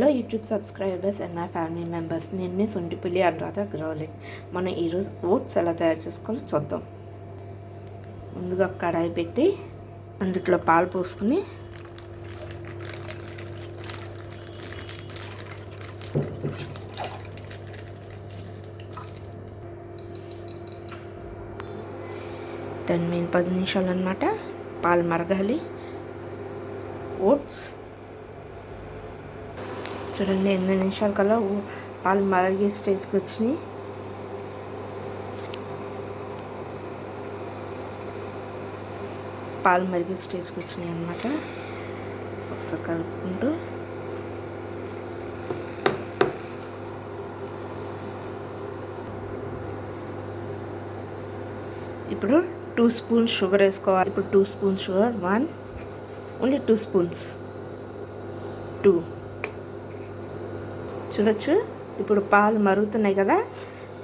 Hello YouTube subscribers and my family members, నేను మీ సొంటిపులి అనురాధ గ్రోలే. మనం ఈరోజు ఓట్స్ ఎలా తయారు చేసుకోవాలో చూద్దాం. ముందుగా కడాయి పెట్టి అందులో పాలు పోసుకుని పది నిమిషాలు అన్నమాట పాలు మరగాలి. ఓట్స్ చూడండి 8 నిమిషాల కల్లా పాలు మరిగే స్టేజ్కి వచ్చినాయి. పాలు మరిగే స్టేజ్కి వచ్చినాయి అన్నమాట. ఒకసారి కలుపుకుంటూ ఇప్పుడు 2 స్పూన్స్ షుగర్ వేసుకోవాలి. ఇప్పుడు 2 స్పూన్స్ షుగర్, ఓన్లీ 2 స్పూన్స్, 2 చూడొచ్చు. ఇప్పుడు పాలు మరుగుతున్నాయి కదా,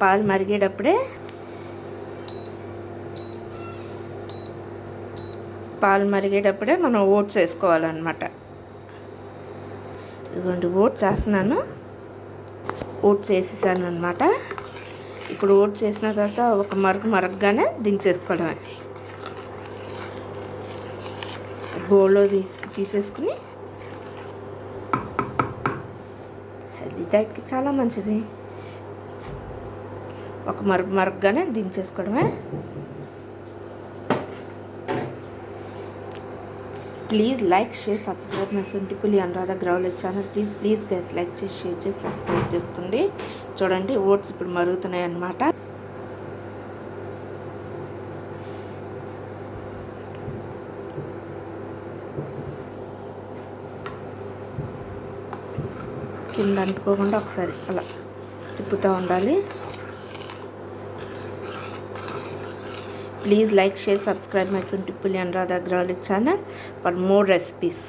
పాలు మరిగేటప్పుడే మనం ఓట్స్ వేసుకోవాలన్నమాట. ఇదిగోండి ఓట్స్ వేస్తున్నాను. ఓట్స్ వేసేసాను అనమాట. ఇప్పుడు ఓట్స్ వేసిన తర్వాత ఒక మరగగానే దించేసుకోవడమే. బౌల్లో తీసేసుకుని హెల్తీ డైట్కి చాలా మంచిది. ఒక మరగగానే దించేసుకోవడమే. Please like, share, subscribe my Sontipuli Anuradha Grole channel. Please guys like చేసి, షేర్ చేసి, సబ్స్క్రైబ్ చేసుకోండి. చూడండి ఓట్స్ ఇప్పుడు మరుగుతున్నాయి అన్నమాట. కింద అంటుకోకుండా ఒకసారి అలా తిప్పుతూ ఉండాలి. Please like, share, subscribe my Sontipuli Anuradha Agrawal channel for more recipes.